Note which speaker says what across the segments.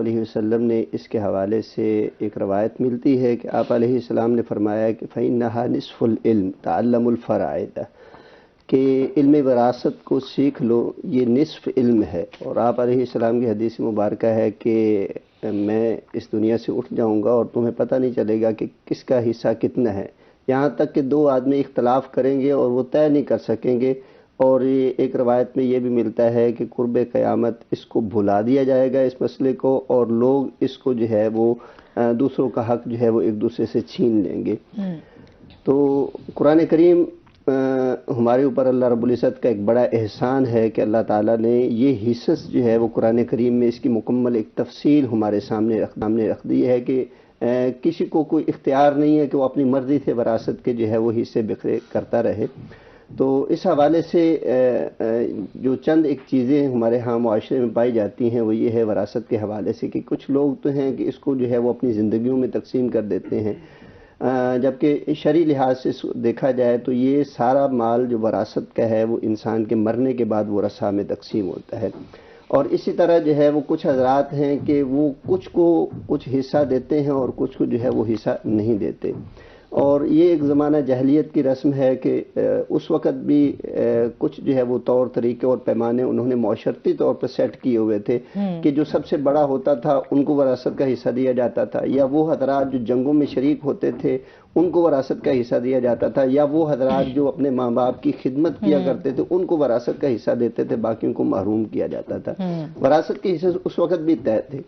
Speaker 1: علیہ وسلم نے اس کے حوالے سے ایک روایت ملتی ہے کہ آپ علیہ السلام نے فرمایا کہ فَإِنَّهَا نِصْفُ الْعِلْمِ تَعَلَّمُوا الْفَرَائِضَ، کہ علم وراثت کو سیکھ لو، یہ نصف علم ہے۔ اور آپ علیہ السلام کی حدیث مبارکہ ہے کہ میں اس دنیا سے اٹھ جاؤں گا اور تمہیں پتہ نہیں چلے گا کہ کس کا حصہ کتنا ہے، یہاں تک کہ دو آدمی اختلاف کریں گے اور وہ طے نہیں کر سکیں گے۔ اور یہ ایک روایت میں یہ بھی ملتا ہے کہ قرب قیامت اس کو بھلا دیا جائے گا، اس مسئلے کو، اور لوگ اس کو جو ہے وہ دوسروں کا حق جو ہے وہ ایک دوسرے سے چھین لیں گے۔ تو قرآن کریم ہمارے اوپر اللہ رب العزت کا ایک بڑا احسان ہے کہ اللہ تعالیٰ نے یہ حصص جو ہے وہ قرآن کریم میں اس کی مکمل ایک تفصیل ہمارے سامنے رکھ دی ہے کہ کسی کو کوئی اختیار نہیں ہے کہ وہ اپنی مرضی سے وراثت کے جو ہے وہ حصے بکھرے کرتا رہے۔ تو اس حوالے سے جو چند ایک چیزیں ہمارے ہاں معاشرے میں پائی جاتی ہیں وہ یہ ہے وراثت کے حوالے سے کہ کچھ لوگ تو ہیں کہ اس کو جو ہے وہ اپنی زندگیوں میں تقسیم کر دیتے ہیں، جبکہ شرعی لحاظ سے دیکھا جائے تو یہ سارا مال جو وراثت کا ہے وہ انسان کے مرنے کے بعد ورثہ میں تقسیم ہوتا ہے۔ اور اسی طرح جو ہے وہ کچھ حضرات ہیں کہ وہ کچھ کو کچھ حصہ دیتے ہیں اور کچھ کو جو ہے وہ حصہ نہیں دیتے۔ اور یہ ایک زمانہ جاہلیت کی رسم ہے کہ اس وقت بھی کچھ جو ہے وہ طور طریقے اور پیمانے انہوں نے معاشرتی طور پر سیٹ کیے ہوئے تھے کہ جو سب سے بڑا ہوتا تھا ان کو وراثت کا حصہ دیا جاتا تھا، یا وہ حضرات جو جنگوں میں شریک ہوتے تھے ان کو وراثت کا حصہ دیا جاتا تھا، یا وہ حضرات جو اپنے ماں باپ کی خدمت کیا کرتے تھے ان کو وراثت کا حصہ دیتے تھے، باقیوں کو محروم کیا جاتا تھا۔ وراثت کے حصے اس وقت بھی طے تھے،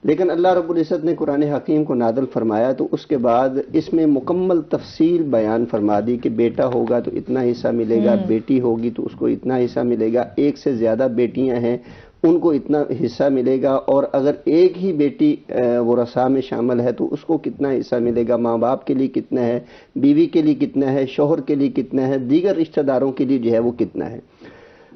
Speaker 1: لیکن اللہ رب العزت نے قرآن حکیم کو نازل فرمایا تو اس کے بعد اس میں مکمل تفصیل بیان فرما دی کہ بیٹا ہوگا تو اتنا حصہ ملے گا، بیٹی ہوگی تو اس کو اتنا حصہ ملے گا، ایک سے زیادہ بیٹیاں ہیں ان کو اتنا حصہ ملے گا، اور اگر ایک ہی بیٹی ورثاء میں شامل ہے تو اس کو کتنا حصہ ملے گا، ماں باپ کے لیے کتنا ہے، بیوی کے لیے کتنا ہے، شوہر کے لیے کتنا ہے، دیگر رشتہ داروں کے لیے جو ہے وہ کتنا ہے۔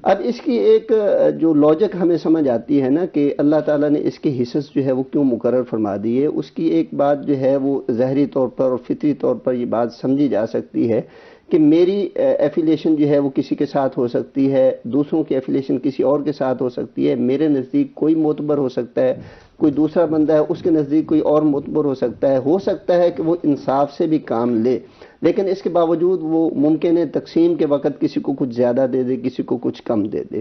Speaker 1: اب اس کی ایک جو لاجک ہمیں سمجھ آتی ہے نا کہ اللہ تعالیٰ نے اس کے حصص جو ہے وہ کیوں مقرر فرما دیے، اس کی ایک بات جو ہے وہ ظاہری طور پر اور فطری طور پر یہ بات سمجھی جا سکتی ہے کہ میری ایفیلیشن جو ہے وہ کسی کے ساتھ ہو سکتی ہے، دوسروں کی ایفیلیشن کسی اور کے ساتھ ہو سکتی ہے، میرے نزدیک کوئی معتبر ہو سکتا ہے، کوئی دوسرا بندہ ہے اس کے نزدیک کوئی اور معتبر ہو سکتا ہے کہ وہ انصاف سے بھی کام لے، لیکن اس کے باوجود وہ ممکن ہے تقسیم کے وقت کسی کو کچھ زیادہ دے دے، کسی کو کچھ کم دے دے۔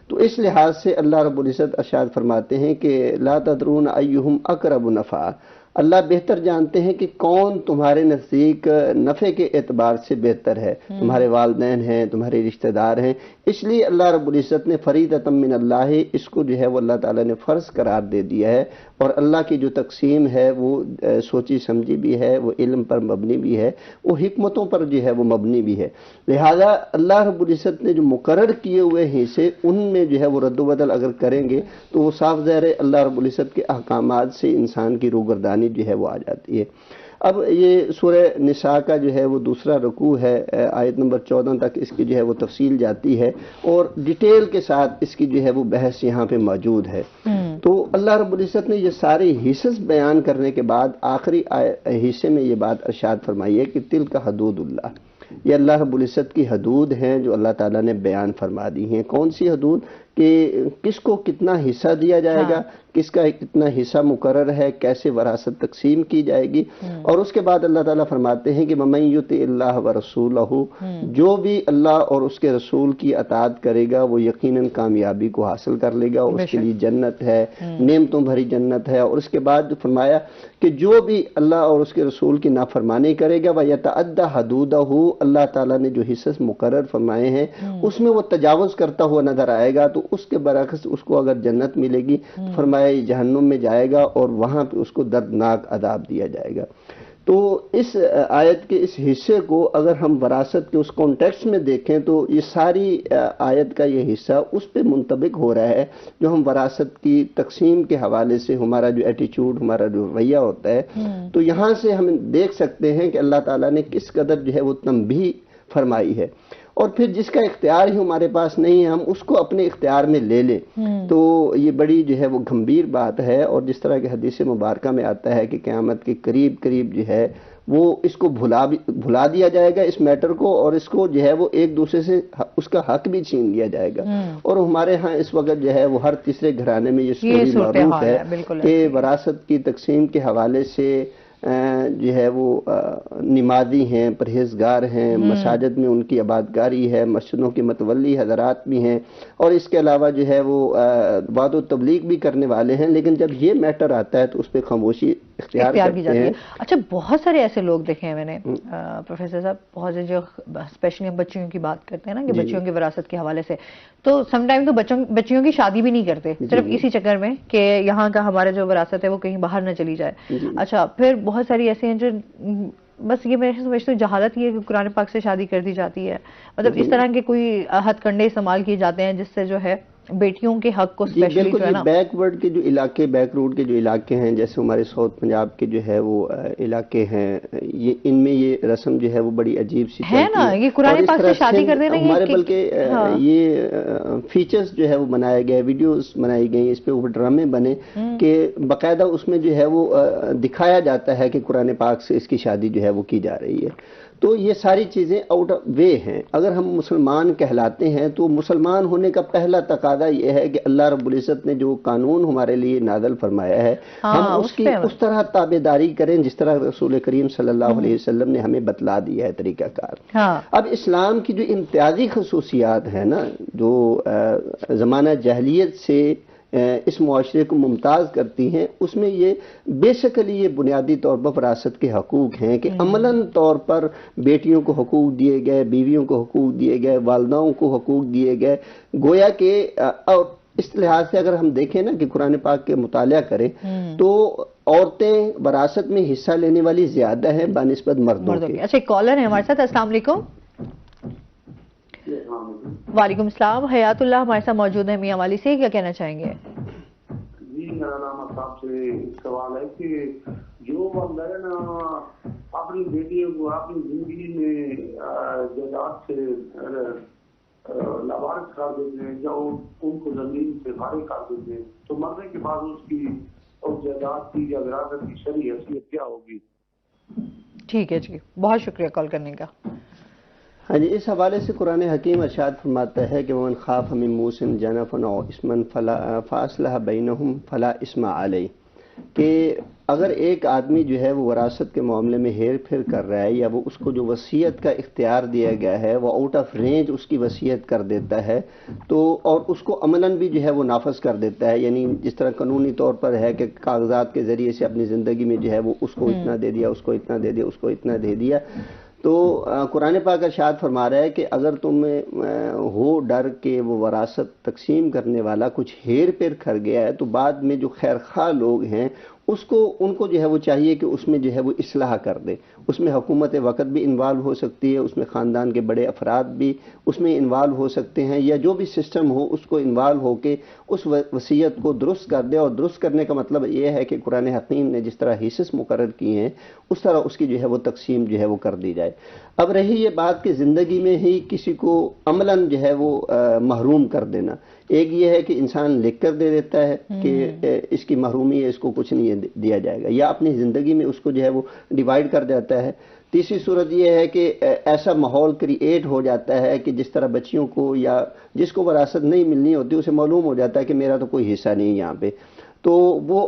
Speaker 1: تو اس لحاظ سے اللہ رب العزت ارشاد فرماتے ہیں کہ لا تدرون ایہم اقرب نفعا، اللہ بہتر جانتے ہیں کہ کون تمہارے نزدیک نفع کے اعتبار سے بہتر ہے، تمہارے والدین ہیں، تمہارے رشتہ دار ہیں، اس لیے اللہ رب العزت نے فریضۃ من اللہ اس کو جو ہے وہ اللہ تعالیٰ نے فرض قرار دے دیا ہے، اور اللہ کی جو تقسیم ہے وہ سوچی سمجھی بھی ہے، وہ علم پر مبنی بھی ہے، وہ حکمتوں پر جو ہے وہ مبنی بھی ہے، لہذا اللہ رب العزت نے جو مقرر کیے ہوئے حصے ان میں جو ہے وہ رد و بدل اگر کریں گے تو وہ صاف ظاہر ہے اللہ رب العزت کے احکامات سے انسان کی روگردانی جو ہے وہ آ جاتی ہے۔ اب یہ سورہ نساء کا جو ہے وہ دوسرا رکوع ہے، آیت نمبر 14 تک اس کی جو ہے وہ تفصیل جاتی ہے اور ڈیٹیل کے ساتھ اس کی جو ہے وہ بحث یہاں پہ موجود ہے۔ تو اللہ رب العزت نے یہ سارے حصص بیان کرنے کے بعد آخری حصے میں یہ بات ارشاد فرمائی ہے کہ تلک حدود اللہ، یہ اللہ رب العزت کی حدود ہیں جو اللہ تعالیٰ نے بیان فرما دی ہیں۔ کون سی حدود؟ کہ کس کو کتنا حصہ دیا جائے گا، کس کا کتنا حصہ مقرر ہے، کیسے وراثت تقسیم کی جائے گی، اور اس کے بعد اللہ تعالیٰ فرماتے ہیں کہ وَمَن يُطِعِ اللَّهَ وَرَسُولَهُ، جو بھی اللہ اور اس کے رسول کی اطاعت کرے گا وہ یقیناً کامیابی کو حاصل کر لے گا، اس کے لیے جنت ہے، نعمتوں بھری جنت ہے۔ اور اس کے بعد جو فرمایا کہ جو بھی اللہ اور اس کے رسول کی نافرمانی کرے گا وَيَتَعَدَّ حَدُودَهُ، اللہ تعالیٰ نے جو حصص مقرر فرمائے ہیں اس میں وہ تجاوز کرتا ہوا نظر آئے گا تو اس کے برعکس اس کو اگر جنت ملے گی فرمایا یہ جہنم میں جائے گا اور وہاں پہ اس کو دردناک عذاب دیا جائے گا۔ تو اس آیت کے اس حصے کو اگر ہم وراثت کے اس کانٹیکسٹ میں دیکھیں تو یہ ساری آیت کا یہ حصہ اس پہ منطبق ہو رہا ہے جو ہم وراثت کی تقسیم کے حوالے سے ہمارا جو ایٹیچیوڈ، ہمارا جو رویہ ہوتا ہے، تو یہاں سے ہم دیکھ سکتے ہیں کہ اللہ تعالیٰ نے کس قدر جو ہے وہ تنبیہ فرمائی ہے، اور پھر جس کا اختیار ہی ہمارے پاس نہیں ہے ہم اس کو اپنے اختیار میں لے لیں تو یہ بڑی جو ہے وہ گھمبیر بات ہے۔ اور جس طرح کہ حدیث مبارکہ میں آتا ہے کہ قیامت کے قریب جو ہے وہ اس کو بھلا دیا جائے گا اس میٹر کو، اور اس کو جو ہے وہ ایک دوسرے سے اس کا حق بھی چھین لیا جائے گا۔ اور ہمارے ہاں اس وقت جو ہے وہ ہر تیسرے گھرانے میں یہ سٹوری معروف ہے کہ وراثت کی تقسیم کے حوالے سے جو ہے وہ نمازی ہیں، پرہیزگار ہیں، مساجد میں ان کی عبادتگاری ہے، مسجدوں کے متولی حضرات بھی ہیں، اور اس کے علاوہ جو ہے وہ وعد و تبلیغ بھی کرنے والے ہیں، لیکن جب یہ میٹر آتا ہے تو اس پہ خاموشی اختیار
Speaker 2: کی جاتی ہے۔ اچھا، بہت سارے ایسے لوگ دیکھے ہیں میں نے پروفیسر صاحب، بہت سے جو اسپیشلی ہم بچیوں کی بات کرتے ہیں نا، کہ بچیوں کی وراثت کے حوالے سے، تو سم ٹائم تو بچیوں کی شادی بھی نہیں کرتے صرف اسی چکر میں کہ یہاں کا ہمارا جو وراثت ہے وہ کہیں باہر نہ چلی جائے۔ اچھا، پھر بہت ساری ایسے ہیں جو بس یہ میں سمجھتی ہوں جہالت یہ ہے کہ قرآن پاک سے شادی کر دی جاتی ہے، مطلب اس طرح کے کوئی ہتھ کنڈے استعمال کیے جاتے ہیں جس سے جو ہے بیٹیوں کے حق کو اسپیشلی جو ہے نا،
Speaker 1: بیک ورڈ کے جو علاقے، بیک روڈ کے جو علاقے ہیں، جیسے ہمارے ساؤتھ پنجاب کے جو ہے وہ علاقے ہیں، یہ ان میں یہ رسم جو ہے وہ بڑی عجیب سی
Speaker 2: ہے نا، یہ قرآن پاک سے شادی کر دینا
Speaker 1: ہمارے، بلکہ یہ فیچرز جو ہے وہ بنایا گیا، ویڈیوز بنائی گئی، اس پہ اوپر ڈرامے بنے کہ باقاعدہ اس میں جو ہے وہ دکھایا جاتا ہے کہ قرآن پاک سے اس کی شادی جو ہے وہ کی جا رہی ہے۔ تو یہ ساری چیزیں آؤٹ آف وے ہیں۔ اگر ہم مسلمان کہلاتے ہیں تو مسلمان ہونے کا پہلا تقاضا یہ ہے کہ اللہ رب العزت نے جو قانون ہمارے لیے نازل فرمایا ہے ہم اس کی اس طرح تابعداری کریں جس طرح رسول کریم صلی اللہ علیہ وسلم نے ہمیں بتلا دیا ہے طریقہ کار۔ اب اسلام کی جو امتیازی خصوصیات ہیں نا، جو زمانہ جاہلیت سے اس معاشرے کو ممتاز کرتی ہیں، اس میں یہ بیسیکلی یہ بنیادی طور پر وراثت کے حقوق ہیں کہ عملاً طور پر بیٹیوں کو حقوق دیے گئے، بیویوں کو حقوق دیے گئے، والداؤں کو حقوق دیے گئے، گویا کہ اور اس لحاظ سے اگر ہم دیکھیں نا کہ قرآن پاک کے مطالعہ کریں تو عورتیں وراثت میں حصہ لینے والی زیادہ ہیں بنسبت مردوں کے۔
Speaker 2: اچھا، ایک کالر ہے ہمارے ساتھ، السلام علیکم۔ وعلیکم السلام، حیات اللہ ہمارے ساتھ موجود ہے میاں والی سے، کیا کہنا چاہیں گے؟
Speaker 3: جی، میرا نام صاحب سے سوال ہے کہ جو والدین اپنی بیٹیوں کو اپنی زندگی میں جائیداد سے لاوارث کر دیتے ہیں یا ان کو زمین سے فارغ کر دیتے ہیں تو مرنے کے بعد اس کی اور جائیداد کی یا وراثت کی شرعی حیثیت کیا ہوگی؟
Speaker 2: ٹھیک ہے جی، بہت شکریہ کال کرنے کا۔
Speaker 1: ہاں جی، اس حوالے سے قرآن حکیم ارشاد فرماتا ہے کہ وَمَنْ خَافَ مِن مُوصٍ جَنَفًا أَوْ إِثْمًا فَأَصْلَحَ بَيْنَهُمْ فَلَا إِثْمَ عَلَيْهِ، کہ اگر ایک آدمی جو ہے وہ وراثت کے معاملے میں ہیر پھیر کر رہا ہے یا وہ اس کو جو وصیت کا اختیار دیا گیا ہے وہ آؤٹ آف رینج اس کی وصیت کر دیتا ہے تو اور اس کو عملاً بھی جو ہے وہ نافذ کر دیتا ہے، یعنی جس طرح قانونی طور پر ہے کہ کاغذات کے ذریعے سے اپنی زندگی میں جو ہے وہ اس کو اتنا دے دیا، اس کو اتنا دے دیا، اس کو اتنا دے دیا، تو قرآن پاک ارشاد فرما رہا ہے کہ اگر تم ہو ڈر کہ وہ وراثت تقسیم کرنے والا کچھ ہیر پھیر کر گیا ہے تو بعد میں جو خیر خواہ لوگ ہیں ان کو جو ہے وہ چاہیے کہ اس میں جو ہے وہ اصلاح کر دے، اس میں حکومت وقت بھی انوالو ہو سکتی ہے، اس میں خاندان کے بڑے افراد بھی اس میں انوالو ہو سکتے ہیں، یا جو بھی سسٹم ہو اس کو انوالو ہو کے اس وصیت کو درست کر دے، اور درست کرنے کا مطلب یہ ہے کہ قرآن حکیم نے جس طرح حصص مقرر کیے ہیں اس طرح اس کی جو ہے وہ تقسیم جو ہے وہ کر دی جائے۔ اب رہی یہ بات کہ زندگی میں ہی کسی کو عملاً جو ہے وہ محروم کر دینا، ایک یہ ہے کہ انسان لکھ کر دے دیتا ہے کہ اس کی محرومی ہے، اس کو کچھ نہیں دیا جائے گا، یا اپنی زندگی میں اس کو جو ہے وہ ڈیوائیڈ کر دیتا ہے۔ تیسری صورت یہ ہے کہ ایسا ماحول کریٹ ہو جاتا ہے کہ جس طرح بچیوں کو یا جس کو وراثت نہیں ملنی ہوتی اسے معلوم ہو جاتا ہے کہ میرا تو کوئی حصہ نہیں یہاں پہ، تو وہ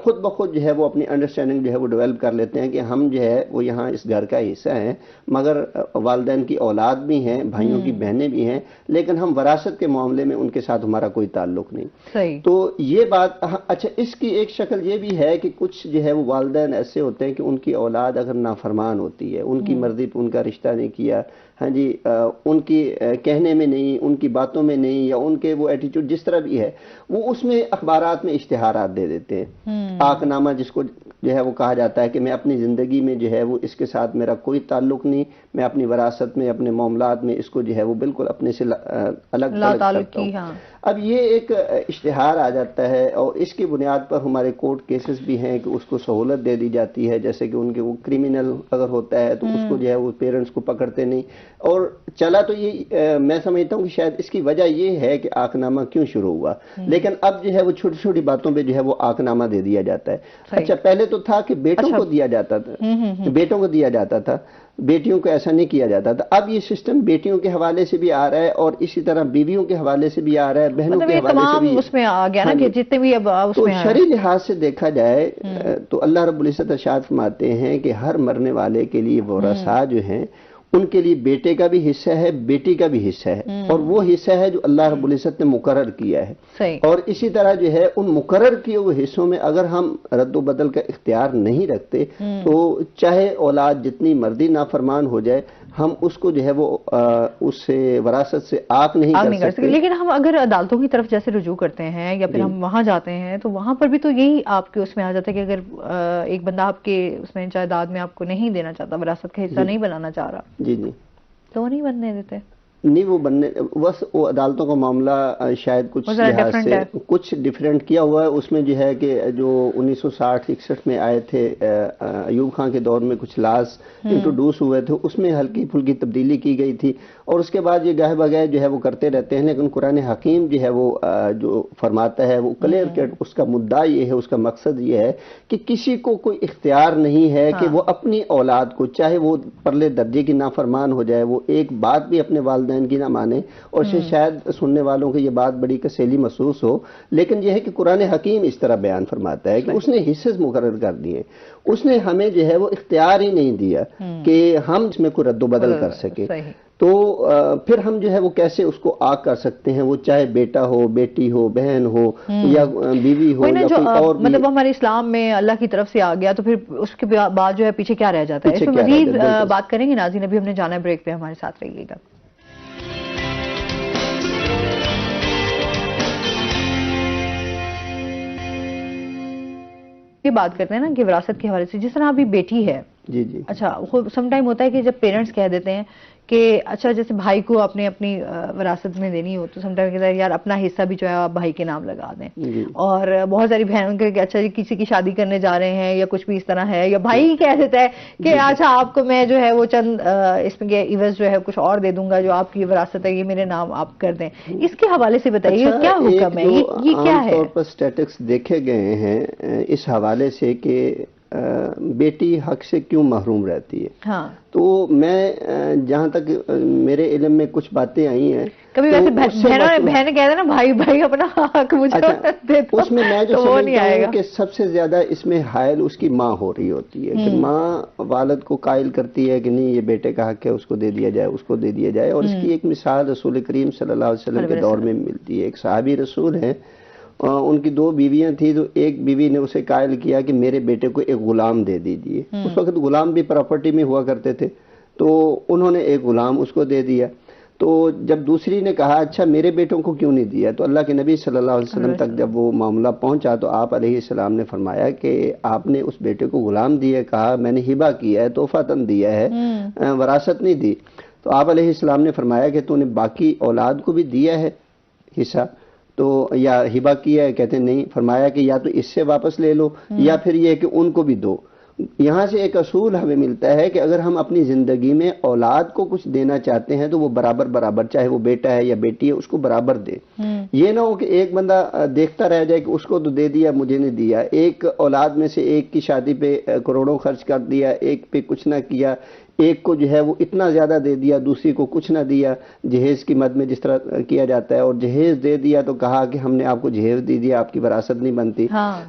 Speaker 1: خود بخود جو ہے وہ اپنی انڈرسٹینڈنگ جو ہے وہ ڈیولپ کر لیتے ہیں کہ ہم جو ہے وہ یہاں اس گھر کا حصہ ہیں، مگر والدین کی اولاد بھی ہیں، بھائیوں کی بہنیں بھی ہیں، لیکن ہم وراثت کے معاملے میں ان کے ساتھ ہمارا کوئی تعلق نہیں۔
Speaker 2: صحیح۔
Speaker 1: تو یہ بات اچھا، اس کی ایک شکل یہ بھی ہے کہ کچھ جو ہے وہ والدین ایسے ہوتے ہیں کہ ان کی اولاد اگر نافرمان ہوتی ہے، ان کی مرضی پہ ان کا رشتہ نہیں کیا، ہاں جی، ان کی کہنے میں نہیں، ان کی باتوں میں نہیں، یا ان کے وہ ایٹیچیوڈ جس طرح بھی ہے وہ اس میں اخبارات میں اشتہارات دے دیتے ہیں، آق نامہ جس کو جو ہے وہ کہا جاتا ہے کہ میں اپنی زندگی میں جو ہے وہ اس کے ساتھ میرا کوئی تعلق نہیں، میں اپنی وراثت میں اپنے معاملات میں اس کو جو ہے وہ بالکل اپنے سے الگ کرتا ہوں۔ اب یہ ایک اشتہار آ جاتا ہے اور اس کی بنیاد پر ہمارے کورٹ کیسز بھی ہیں کہ اس کو سہولت دے دی جاتی ہے، جیسے کہ ان کے وہ کرمنل اگر ہوتا ہے تو اس کو جو ہے وہ پیرنٹس کو پکڑتے نہیں، اور چلا تو یہ میں سمجھتا ہوں کہ شاید اس کی وجہ یہ ہے کہ آق نامہ کیوں شروع ہوا، لیکن اب جو ہے وہ چھوٹی چھوٹی باتوں پہ جو ہے وہ آق نامہ دے دیا جاتا ہے۔ اچھا، پہلے تو تھا کہ بیٹوں کو دیا جاتا تھا، بیٹوں کو دیا جاتا تھا، بیٹیوں کو ایسا نہیں کیا جاتا تھا. اب یہ سسٹم بیٹیوں کے حوالے سے بھی آ رہا ہے اور اسی طرح بیویوں کے حوالے سے بھی آ رہا ہے، بہنوں کے حوالے سے بھی.
Speaker 2: اس میں آ گیا نا کہ جتنے بھی اب اس
Speaker 1: تو
Speaker 2: میں
Speaker 1: شرعی لحاظ سے دیکھا جائے تو اللہ رب العزت ارشاد فرماتے ہیں کہ ہر مرنے والے کے لیے ورثاء جو ہیں ان کے لیے بیٹے کا بھی حصہ ہے، بیٹی کا بھی حصہ ہے، اور وہ حصہ ہے جو اللہ رب العزت نے مقرر کیا ہے.
Speaker 2: صحیح.
Speaker 1: اور اسی طرح جو ہے ان مقرر کیے ہوئے حصوں میں اگر ہم رد و بدل کا اختیار نہیں رکھتے تو چاہے اولاد جتنی مرضی نافرمان ہو جائے ہم اس کو جو ہے وہ اس سے وراثت سے آگ نہیں کر سکتے.
Speaker 2: لیکن ہم اگر عدالتوں کی طرف جیسے رجوع کرتے ہیں یا پھر ہم وہاں جاتے ہیں تو وہاں پر بھی تو یہی آپ کے اس میں آ جاتا ہے کہ اگر ایک بندہ آپ کے اس میں جائیداد میں آپ کو نہیں دینا چاہتا، وراثت کا حصہ نہیں بنانا چاہ رہا،
Speaker 1: جی جی
Speaker 2: تو وہ نہیں بننے دیتے.
Speaker 1: نہیں وہ بننے بس وہ عدالتوں کا معاملہ شاید کچھ لحاظ سے کچھ ڈیفرنٹ کیا ہوا ہے. اس میں جو ہے کہ جو 1960-61 میں آئے تھے ایوب خان کے دور میں کچھ لاز انٹروڈیوس ہوئے تھے، اس میں ہلکی پھلکی تبدیلی کی گئی تھی اور اس کے بعد یہ گاہے بگاہے جو ہے وہ کرتے رہتے ہیں. لیکن قرآن حکیم جو ہے وہ جو فرماتا ہے وہ کلیئر کٹ، اس کا مدعا یہ ہے، اس کا مقصد یہ ہے کہ کسی کو کوئی اختیار نہیں ہے کہ وہ اپنی اولاد کو چاہے وہ پرلے درجے کی نافرمان ہو جائے، وہ ایک بات بھی اپنے والدین کی نہ مانے. اور شاید سننے والوں کو یہ بات بڑی کسیلی محسوس ہو، لیکن یہ ہے کہ قرآن حکیم اس طرح بیان فرماتا ہے کہ اس نے حصے مقرر کر دیے، اس نے ہمیں جو ہے وہ اختیار ہی نہیں دیا کہ ہم اس میں کوئی رد و بدل کر سکے. تو پھر ہم جو ہے وہ کیسے اس کو آگ کر سکتے ہیں، وہ چاہے بیٹا ہو، بیٹی ہو، بہن ہو یا بیوی ہو یا کوئی اور.
Speaker 2: مطلب ہمارے اسلام میں اللہ کی طرف سے آ گیا تو پھر اس کے بعد جو ہے پیچھے کیا رہ جاتا ہے. اس میں مزید بات کریں گے ناظرین، ابھی ہم نے جانا ہے بریک پہ، ہمارے ساتھ رہیے گا. یہ بات کرتے ہیں نا کہ وراثت کے حوالے سے، جس طرح ابھی بیٹی ہے،
Speaker 1: جی جی
Speaker 2: اچھا سم ٹائم ہوتا ہے کہ جب پیرنٹس کہہ دیتے ہیں کہ اچھا جیسے بھائی کو اپنی وراثت میں دینی ہو تو سم ٹائم کہتا ہے یار اپنا حصہ بھی جو ہے آپ بھائی کے نام لگا دیں. اور بہت ساری بہنوں کے کہ اچھا جی کسی کی شادی کرنے جا رہے ہیں یا کچھ بھی اس طرح ہے، یا بھائی ہی کہہ دیتا ہے کہ اچھا آپ کو میں جو ہے وہ چند اس میں عوض جو ہے کچھ اور دے دوں گا، جو آپ کی وراثت ہے یہ میرے نام آپ کر دیں. اس کے حوالے سے بتائیے کیا حکم ہے، یہ کیا ہے؟
Speaker 1: عام طور پر اسٹیٹکس دیکھے گئے ہیں اس حوالے سے کہ بیٹی حق سے کیوں محروم رہتی ہے.
Speaker 2: ہاں
Speaker 1: تو میں جہاں تک میرے علم میں کچھ باتیں آئی ہیں،
Speaker 2: کبھی ویسے بہن کہہ دیں نا بھائی اپنا حق مجھے دے دو،
Speaker 1: اس میں جو سمجھتا ہوں کہ سب سے زیادہ اس میں حائل اس کی ماں ہو رہی ہوتی ہے کہ ماں والد کو قائل کرتی ہے کہ نہیں یہ بیٹے کا حق ہے، اس کو دے دیا جائے، اس کو دے دیا جائے. اور اس کی ایک مثال رسول کریم صلی اللہ علیہ وسلم کے دور میں ملتی ہے. ایک صحابی رسول ہیں، ان کی 2 بیویاں تھیں، تو ایک بیوی نے اسے قائل کیا کہ میرے بیٹے کو ایک غلام دے دیجیے. اس وقت غلام بھی پراپرٹی میں ہوا کرتے تھے، تو انہوں نے ایک غلام اس کو دے دیا. تو جب دوسری نے کہا اچھا میرے بیٹوں کو کیوں نہیں دیا، تو اللہ کے نبی صلی اللہ علیہ وسلم تک جب وہ معاملہ پہنچا تو آپ علیہ السلام نے فرمایا کہ آپ نے اس بیٹے کو غلام دیا، کہا میں نے ہبہ کیا ہے، تحفۃً دیا ہے، وراثت نہیں دی. تو آپ علیہ السلام نے فرمایا کہ تو نے باقی اولاد کو بھی دیا ہے حصہ تو یا ہبہ کیا ہے؟ کہتے ہیں نہیں. فرمایا کہ یا تو اس سے واپس لے لو یا پھر یہ کہ ان کو بھی دو. یہاں سے ایک اصول ہمیں ملتا ہے کہ اگر ہم اپنی زندگی میں اولاد کو کچھ دینا چاہتے ہیں تو وہ برابر چاہے وہ بیٹا ہے یا بیٹی ہے اس کو برابر دے. یہ نہ ہو کہ ایک بندہ دیکھتا رہ جائے کہ اس کو تو دے دیا مجھے نہیں دیا، ایک اولاد میں سے ایک کی شادی پہ کروڑوں خرچ کر دیا، ایک پہ کچھ نہ کیا، ایک کو جو ہے وہ اتنا زیادہ دے دیا، دوسری کو کچھ نہ دیا. جہیز کی مد میں جس طرح کیا جاتا ہے، اور جہیز دے دیا تو کہا کہ ہم نے آپ کو جہیز دے دیا، آپ کی وراثت نہیں بنتی.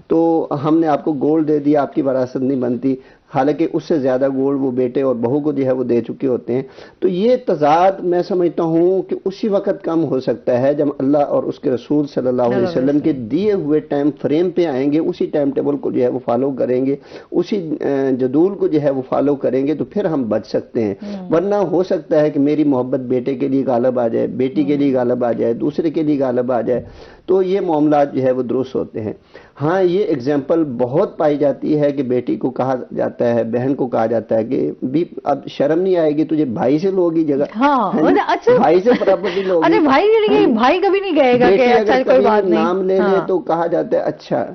Speaker 1: تو ہم نے آپ کو گولڈ دے دیا، آپ کی وراثت نہیں بنتی، حالانکہ اس سے زیادہ گولڈ وہ بیٹے اور بہو کو جو ہے وہ دے چکے ہوتے ہیں. تو یہ تضاد میں سمجھتا ہوں کہ اسی وقت کم ہو سکتا ہے جب اللہ اور اس کے رسول صلی اللہ علیہ وسلم کے دیے ہوئے ٹائم فریم پہ آئیں گے، اسی ٹائم ٹیبل کو جو ہے وہ فالو کریں گے، اسی جدول کو جو ہے وہ فالو کریں گے، تو پھر ہم بچ سکتے ہیں. ورنہ ہو سکتا ہے کہ میری محبت بیٹے کے لیے غالب آ جائے، بیٹی کے لیے غالب آ جائے، دوسرے کے لیے غالب آ جائے، تو یہ معاملات جو ہے وہ درست ہوتے ہیں. ہاں یہ ایگزامپل بہت پائی جاتی ہے کہ بیٹی کو کہا جاتا ہے، بہن کو کہا جاتا ہے کہ اب شرم نہیں آئے گی تجھے بھائی سے لوگی جگہ، بھائی سے پراپرٹی لوگی.
Speaker 2: بھائی کبھی نہیں کہے گا کہ اچھا کوئی بات نہیں.
Speaker 1: نام لے لے تو کہا جاتا ہے اچھا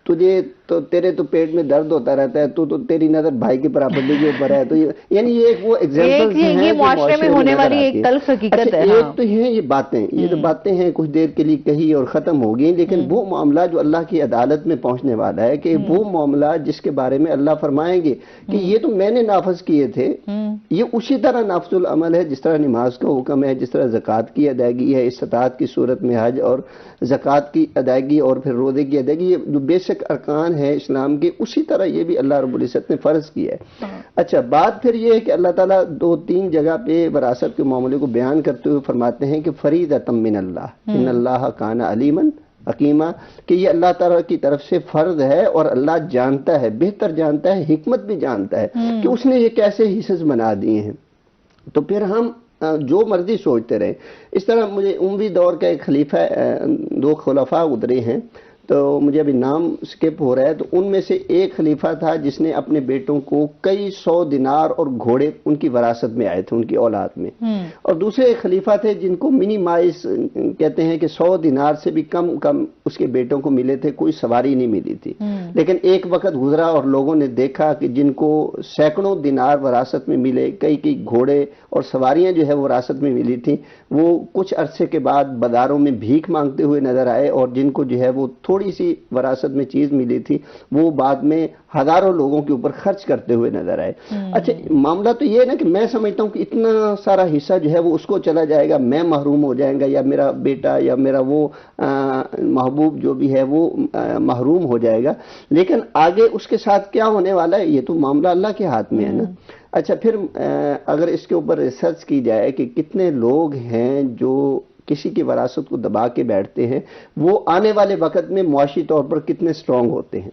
Speaker 1: تجھے تو تیرے تو پیٹ میں درد ہوتا رہتا ہے، تو تیری نظر بھائی کی پراپرٹی کے اوپر ہے، تو یعنی یہ ایک وہ ایگزامپل ہیں
Speaker 2: یہ معاشرے میں ہونے والی ایک تلخ حقیقت ہے۔
Speaker 1: ایک تو یہ باتیں، یہ جو باتیں ہیں کچھ دیر کے لیے کہی اور ختم ہو گئی، لیکن وہ معاملہ جو اللہ کی عدالت میں پہنچنے والا ہے، کہ وہ معاملہ جس کے بارے میں اللہ فرمائیں گے کہ یہ تو میں نے نافذ کیے تھے، یہ اسی طرح نافذ العمل ہے جس طرح نماز کا حکم ہے، جس طرح زکوٰۃ کی ادائیگی ہے، استطاعت کی صورت میں حج اور زکوٰۃ کی ادائیگی اور پھر روزے کی ادائیگی، یہ جو بیسک ارکان ہے اسلام کے، اسی طرح یہ بھی اللہ رب العزت نے فرض کیا ہے۔ اچھا، بات پھر یہ ہے کہ اللہ تعالیٰ 2-3 جگہ پہ وراثت کے معاملے کو بیان کرتے ہوئے فرماتے ہیں کہ فریضۃ من اللہ ان اللہ کان علیما حکیما، کہ یہ اللہ تعالیٰ کی طرف سے فرض ہے اور اللہ جانتا ہے، بہتر جانتا ہے، حکمت بھی جانتا ہے کہ اس نے یہ کیسے حصص بنا دیے ہیں۔ تو پھر ہم جو مرضی سوچتے رہے، اس طرح مجھے اموی دور کا ایک خلیفہ، 2 خلفاء گزرے ہیں، تو مجھے ابھی نام سکپ ہو رہا ہے، تو ان میں سے ایک خلیفہ تھا جس نے اپنے بیٹوں کو کئی 100 دینار اور گھوڑے ان کی وراثت میں آئے تھے، ان کی اولاد میں، اور دوسرے ایک خلیفہ تھے جن کو منیمائز کہتے ہیں کہ 100 دینار سے بھی کم اس کے بیٹوں کو ملے تھے، کوئی سواری نہیں ملی تھی۔ لیکن ایک وقت گزرا اور لوگوں نے دیکھا کہ جن کو سینکڑوں دینار وراثت میں ملے، کئی گھوڑے اور سواریاں جو ہے وراثت میں ملی تھی، وہ کچھ عرصے کے بعد بازاروں میں بھیک مانگتے ہوئے نظر آئے، اور جن کو جو ہے وہ تھوڑی سی وراثت میں چیز ملی تھی وہ بعد میں ہزاروں لوگوں کے اوپر خرچ کرتے ہوئے نظر آئے۔ اچھا، معاملہ تو یہ ہے نا کہ میں سمجھتا ہوں کہ اتنا سارا حصہ جو ہے وہ اس کو چلا جائے گا، میں محروم ہو جائیں گا، یا میرا بیٹا یا میرا وہ محبوب جو بھی ہے وہ محروم ہو جائے گا، لیکن آگے اس کے ساتھ کیا ہونے والا ہے یہ تو معاملہ اللہ کے ہاتھ میں ہے نا۔ اچھا، پھر اگر اس کے اوپر ریسرچ کی جائے کہ کتنے لوگ ہیں جو کسی کی وراثت کو دبا کے بیٹھتے ہیں، وہ آنے والے وقت میں معاشی طور پر کتنے سٹرونگ ہوتے ہیں،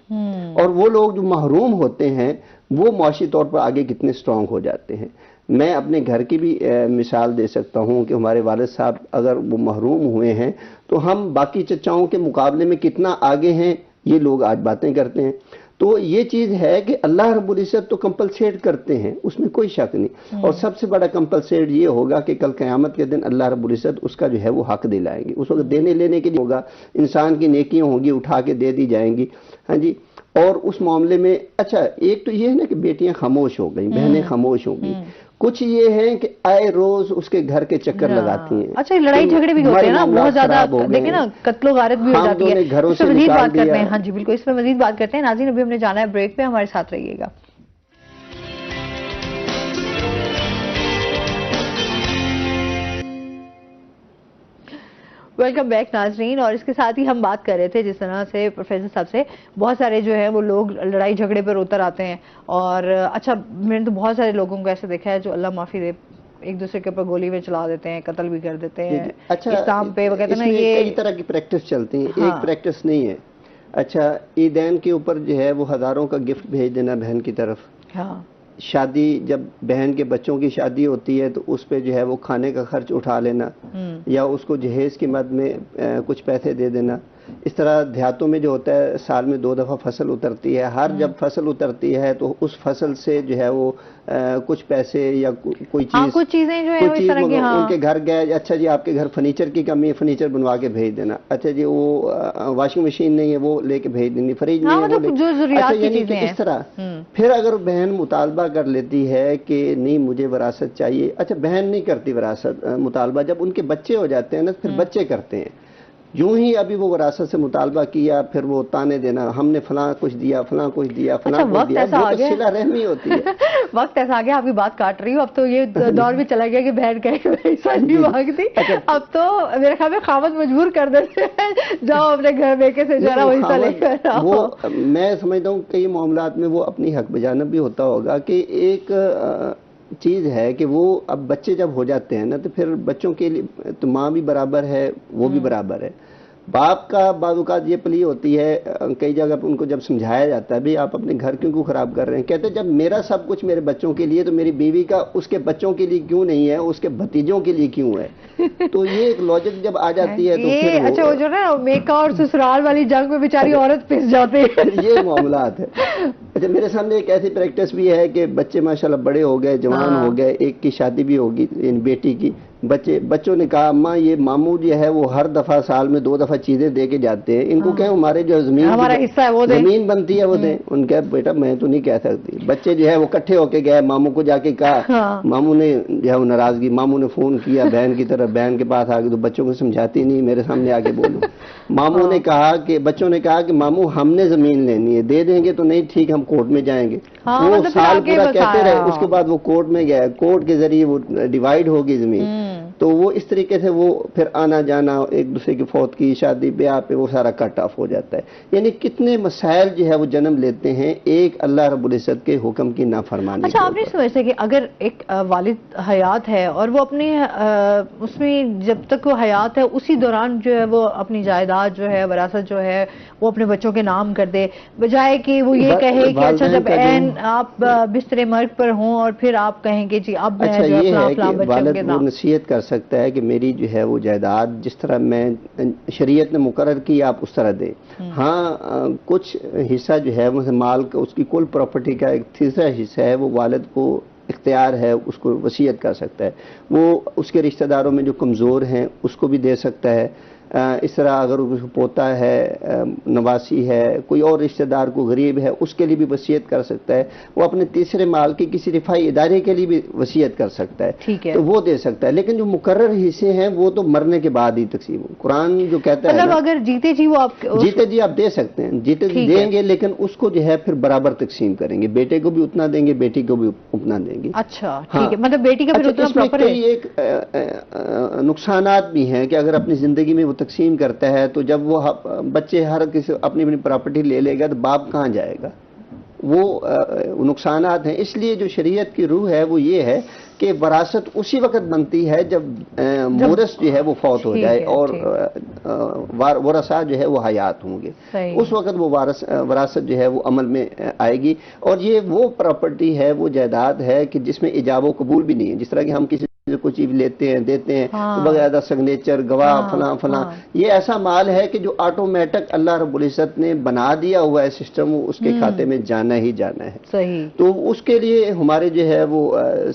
Speaker 1: اور وہ لوگ جو محروم ہوتے ہیں وہ معاشی طور پر آگے کتنے سٹرونگ ہو جاتے ہیں۔ میں اپنے گھر کی بھی مثال دے سکتا ہوں کہ ہمارے والد صاحب اگر وہ محروم ہوئے ہیں تو ہم باقی چچاؤں کے مقابلے میں کتنا آگے ہیں یہ لوگ آج باتیں کرتے ہیں۔ تو یہ چیز ہے کہ اللہ رب العزت تو کمپلسیٹ کرتے ہیں، اس میں کوئی شک نہیں، اور سب سے بڑا کمپلسیٹ یہ ہوگا کہ کل قیامت کے دن اللہ رب العزت اس کا جو ہے وہ حق دلائیں گے، اس وقت دینے لینے کے لیے ہوگا، انسان کی نیکیاں ہوں گی اٹھا کے دے دی جائیں گی، ہاں جی۔ اور اس معاملے میں اچھا ایک تو یہ ہے نا کہ بیٹیاں خاموش ہو گئیں، بہنیں خاموش ہو گئی، کچھ یہ ہیں کہ آئے روز اس کے گھر کے چکر لگاتی ہیں۔
Speaker 2: اچھا، لڑائی جھگڑے بھی ہوتے ہیں نا بہت زیادہ، دیکھیں نا قتل و غارت بھی ہو جاتی ہے، اس پہ مزید بات کرتے ہیں۔ ہاں جی بالکل، اس پہ مزید بات کرتے ہیں۔ ناظرین، ابھی ہم نے جانا ہے بریک پہ، ہمارے ساتھ رہیے گا۔ ویلکم بیک ناظرین، اور اس کے ساتھ ہی ہم بات کر رہے تھے جس طرح سے پروفیسر صاحب سے بہت سارے جو ہیں وہ لوگ لڑائی جھگڑے پر اتر آتے ہیں، اور اچھا میں نے تو بہت سارے لوگوں کو ایسے دیکھا ہے جو اللہ معافی دے ایک دوسرے کے اوپر گولی میں چلا دیتے ہیں، قتل بھی کر دیتے ہیں۔
Speaker 1: اچھا،
Speaker 2: اسلام پہ وہ کہتے ہیں نا
Speaker 1: یہ
Speaker 2: یہ
Speaker 1: کئی طرح کی پریکٹس چلتی ہیں، ایک پریکٹس نہیں ہے۔ اچھا، عیدین کے اوپر جو ہے وہ ہزاروں کا گفٹ بھیج دینا بہن کی طرف، شادی جب بہن کے بچوں کی شادی ہوتی ہے تو اس پہ جو ہے وہ کھانے کا خرچ اٹھا لینا، یا اس کو جہیز کی مد میں کچھ پیسے دے دینا۔ اس طرح دیہاتوں میں جو ہوتا ہے سال میں 2 دفعہ فصل اترتی ہے، ہر جب فصل اترتی ہے تو اس فصل سے جو ہے وہ کچھ پیسے یا کوئی چیز،
Speaker 2: کچھ چیزیں جو ہے اس طرح کی،
Speaker 1: ان کے گھر گئے، اچھا جی آپ کے گھر فرنیچر کی کمی ہے، فرنیچر بنوا کے بھیج دینا، اچھا جی وہ واشنگ مشین نہیں ہے وہ لے کے بھیج دینی، فریج نہیں ہے وہ
Speaker 2: جو ضروریات کی چیزیں ہیں۔
Speaker 1: اس طرح پھر اگر بہن مطالبہ کر لیتی ہے کہ نہیں مجھے وراثت چاہیے، اچھا بہن نہیں کرتی وراثت مطالبہ، جب ان کے بچے ہو جاتے ہیں نا پھر بچے کرتے ہیں، یوں ہی ابھی وہ وراثت سے مطالبہ کیا پھر وہ تانے دینا، ہم نے فلاں کچھ دیا، فلاں کچھ دیا، فلاں کچھ دیا، جو کہ صلہ رحمی ہوتی ہے۔
Speaker 2: وقت ایسا آ گیا، آپ کی بات کاٹ رہی ہوں، اب تو یہ دور بھی چلا گیا کہ بہن کہے ایسا نہیں مانگتی، اب تو میرے خیال میں خاوند مجبور کر دیتے ہیں جاؤ اپنے گھر بیکے سے جو ہے وہ حصہ لے کر آؤ۔
Speaker 1: وہ میں سمجھتا ہوں کئی معاملات میں وہ اپنی حق بجانب بھی ہوتا ہوگا کہ ایک چیز ہے کہ وہ اب بچے جب ہو جاتے ہیں نا تو پھر بچوں کے لیے تو ماں بھی برابر ہے، وہ بھی برابر ہے۔ باپ کا بعض اوقات یہ پلی ہوتی ہے، کئی جگہ ان کو جب سمجھایا جاتا ہے بھی آپ اپنے گھر کیوں خراب کر رہے ہیں، کہتے ہیں جب میرا سب کچھ میرے بچوں کے لیے تو میری بیوی کا اس کے بچوں کے لیے کیوں نہیں ہے، اس کے بھتیجوں کے لیے کیوں ہے؟ تو یہ ایک لاجک جب آ جاتی ہے تو پھر
Speaker 2: اچھا وہ جو نا میکا اور سسرال والی جنگ میں بیچاری عورت پس جاتی ہے،
Speaker 1: یہ معاملات ہے۔ اچھا میرے سامنے ایک ایسی پریکٹس بھی ہے کہ بچے ماشاءاللہ بڑے ہو گئے، جوان ہو گئے، ایک کی شادی بھی ہوگی بیٹی کی، بچوں نے کہا اماں یہ ماموں جو ہے وہ ہر دفعہ سال میں 2 دفعہ چیزیں دے کے جاتے ہیں، ان کو کہیں ہمارے جو
Speaker 2: ہمارا حصہ ہے وہ دیں،
Speaker 1: زمین بنتی ہے وہ دیں۔ ان کہا بیٹا میں تو نہیں کہہ سکتی۔ بچے جو ہے وہ اکٹھے ہو کے گئے، ماموں کو جا کے کہا، ماموں نے جو ہے وہ ناراضگی، ماموں نے فون کیا بہن کی طرف، بہن کے پاس آ کے تو بچوں کو سمجھاتی نہیں، میرے سامنے آ کے بولو۔ ماموں نے کہا کہ بچوں نے کہا کہ ماموں ہم نے زمین لینی ہے، دے دیں گے تو نہیں ٹھیک ہم کورٹ میں جائیں گے۔ وہ سال پورا کہتے رہے، اس کے بعد وہ کورٹ میں گئے، کورٹ کے ذریعے وہ ڈیوائیڈ ہوگی زمین۔ تو وہ اس طریقے سے وہ پھر آنا جانا ایک دوسرے کی فوت کی شادی بیاہ پہ وہ سارا کٹ آف ہو جاتا ہے۔ یعنی کتنے مسائل جو ہے وہ جنم لیتے ہیں ایک اللہ رب العزت کے حکم کی نافرمانی۔
Speaker 2: اچھا آپ نہیں سمجھتے کہ اگر ایک والد حیات ہے اور وہ اپنے اس میں جب تک وہ حیات ہے اسی دوران جو ہے وہ اپنی جائیداد جو ہے وراثت جو ہے وہ اپنے بچوں کے نام کر دے، بجائے کہ وہ یہ کہے کہ اچھا جب آپ بستر مرگ پر ہوں اور پھر آپ کہیں گے جی اب میں جو ہے فلاں بچوں کے نام۔
Speaker 1: نصیحت کر سکتا ہے کہ میری جو ہے وہ جائیداد جس طرح میں شریعت نے مقرر کی آپ اس طرح دیں۔ ہاں کچھ حصہ جو ہے وہ مال کا اس کی کل پراپرٹی کا ایک تیسرا حصہ ہے وہ والد کو اختیار ہے، اس کو وصیت کر سکتا ہے، وہ اس کے رشتہ داروں میں جو کمزور ہیں اس کو بھی دے سکتا ہے۔ اس طرح اگر اس کو پوتا ہے، نواسی ہے، کوئی اور رشتہ دار کو غریب ہے اس کے لیے بھی وصیت کر سکتا ہے۔ وہ اپنے تیسرے مال کی کسی رفائی ادارے کے لیے بھی وصیت کر سکتا ہے، تو وہ دے سکتا ہے۔ لیکن جو مقرر حصے ہیں وہ تو مرنے کے بعد ہی تقسیم ہو۔ قرآن جو کہتا ہے
Speaker 2: مطلب اگر جیتے جی وہ آپ
Speaker 1: جیتے جی آپ دے سکتے ہیں، جیتے جی دیں گے لیکن اس کو جو ہے پھر برابر تقسیم کریں گے، بیٹے کو بھی اتنا دیں گے بیٹی کو بھی اتنا دیں گے۔
Speaker 2: اچھا ٹھیک ہے، مطلب بیٹی کا پھر اتنا پراپر ہے۔
Speaker 1: ایک نقصانات بھی ہیں کہ اگر اپنی زندگی میں وہ تقسیم کرتا ہے تو جب وہ بچے ہر کسی اپنی اپنی پراپرٹی لے لے گا تو باپ کہاں جائے گا، وہ نقصانات ہیں۔ اس لیے جو شریعت کی روح ہے وہ یہ ہے کہ وراثت اسی وقت بنتی ہے جب مورث جو ہے وہ فوت ہو جائے اور ورثاء جو ہے وہ حیات ہوں گے، اس وقت وہ وراثت جو ہے وہ عمل میں آئے گی۔ اور یہ وہ پراپرٹی ہے، وہ جائیداد ہے کہ جس میں ایجاب و قبول بھی نہیں ہے۔ جس طرح کہ ہم کسی کوئی چیز لیتے ہیں دیتے ہیں بغیر سگنیچر گواہ فلاں فلاں، یہ ایسا مال ہے کہ جو آٹومیٹک اللہ رب العزت نے بنا دیا ہوا ہے سسٹم، اس کے کھاتے میں جانا ہی جانا ہے۔
Speaker 2: صحیح۔
Speaker 1: تو اس کے لیے ہمارے جو ہے وہ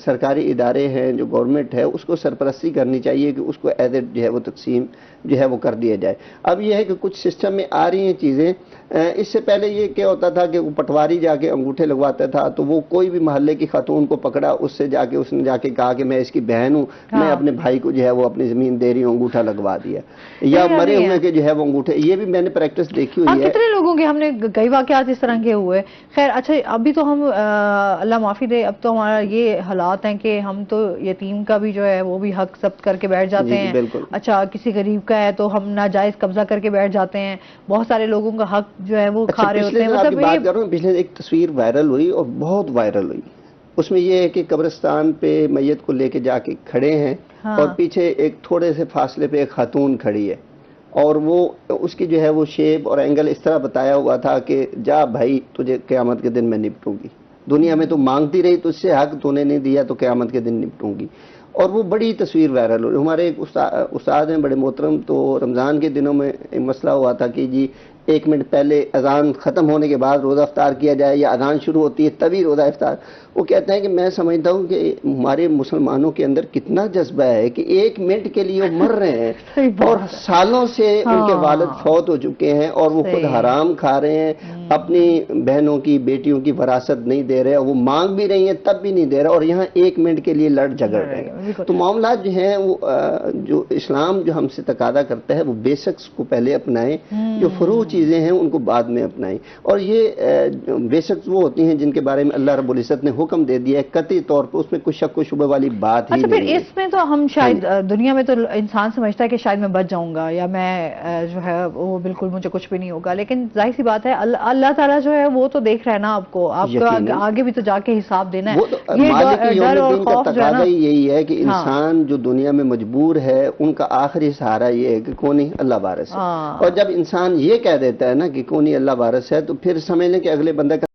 Speaker 1: سرکاری ادارے ہیں، جو گورنمنٹ ہے اس کو سرپرستی کرنی چاہیے کہ اس کو ایز جو ہے وہ تقسیم جو ہے وہ کر دیا جائے۔ اب یہ ہے کہ کچھ سسٹم میں آ رہی ہیں چیزیں، اس سے پہلے یہ کیا ہوتا تھا کہ وہ پٹواری جا کے انگوٹھے لگواتا تھا، تو وہ کوئی بھی محلے کی خاتون کو پکڑا، اس سے جا کے اس نے جا کے کہا کہ میں اس کی بہن ہوں، میں اپنے بھائی کو جو ہے وہ اپنی زمین دے رہی ہوں، انگوٹھا لگوا دیا، یا مرے ہوئے کے جو ہے وہ انگوٹھے، یہ بھی میں نے پریکٹس دیکھی ہوئی ہے۔
Speaker 2: کتنے لوگوں کے ہم نے کئی واقعات اس طرح کے ہوئے۔ خیر اچھا ابھی تو ہم اللہ معافی دے، اب تو ہمارا یہ حالات ہیں کہ ہم تو یتیم کا بھی جو ہے وہ بھی حق ضبط کر کے بیٹھ جاتے ہیں۔ اچھا کسی غریب کا ہے تو ہم ناجائز قبضہ کر کے بیٹھ جاتے ہیں، بہت سارے لوگوں کا حق جو ہے وہ کھا رہے ہوتے ہیں۔
Speaker 1: مطلب بات کر رہا ہوں، پچھلے ایک تصویر وائرل ہوئی اور بہت وائرل ہوئی، اس میں یہ ہے کہ قبرستان پہ میت کو لے کے جا کے کھڑے ہیں اور پیچھے ایک تھوڑے سے فاصلے پہ ایک خاتون کھڑی ہے، اور وہ اس کی جو ہے وہ شیپ اور اینگل اس طرح بتایا ہوا تھا کہ جا بھائی تجھے قیامت کے دن میں نپٹوں گی، دنیا میں تو مانگتی رہی تو اس سے حق تو نے نہیں دیا تو قیامت کے دن نپٹوں گی۔ اور وہ بڑی تصویر وائرل ہوئی۔ ہمارے ایک استاد ہیں بڑے محترم، تو رمضان کے دنوں میں ایک مسئلہ ہوا تھا کہ جی 1 منٹ پہلے اذان ختم ہونے کے بعد روزہ افطار کیا جائے یا اذان شروع ہوتی ہے تبھی روزہ افطار۔ وہ کہتے ہیں کہ میں سمجھتا ہوں کہ ہمارے مسلمانوں کے اندر کتنا جذبہ ہے کہ 1 منٹ کے لیے وہ مر رہے ہیں اور سالوں سے ان کے والد فوت ہو چکے ہیں اور وہ خود حرام کھا رہے ہیں، اپنی بہنوں کی بیٹیوں کی وراثت نہیں دے رہے، اور وہ مانگ بھی رہی ہیں تب بھی نہیں دے رہے، اور یہاں 1 منٹ کے لیے لڑ جھگڑ رہے ہیں۔ تو معاملات جو ہیں وہ جو اسلام جو ہم سے تقاضا کرتا ہے وہ بیسکس کو پہلے اپنائیں، جو فروع چیزیں ہیں ان کو بعد میں اپنائیں، اور یہ بیسکس وہ ہوتی ہیں جن کے بارے میں اللہ رب العزت نے حکم دے دیا ہے قطعی طور پر، اس میں کوئی شک و شبہ والی بات ہی نہیں ہے۔
Speaker 2: پھر اس میں تو ہم شاید دنیا میں تو انسان سمجھتا ہے کہ شاید میں بچ جاؤں گا یا میں جو ہے وہ بالکل مجھے کچھ بھی نہیں ہوگا، لیکن ظاہر سی بات ہے اللہ تعالیٰ جو ہے وہ تو دیکھ رہا ہے نا آپ کو آگے بھی تو جا کے حساب دینا ہے۔
Speaker 1: مالک یوم الدین کا تقاضا یہی ہے کہ انسان جو دنیا میں مجبور ہے ان کا آخری سہارا یہ ہے کہ کونی اللہ وارث ہے، اور جب انسان یہ کہہ دیتا ہے نا کہ کونی اللہ وارث ہے تو پھر سمجھ لیں کہ اگلے بندے کا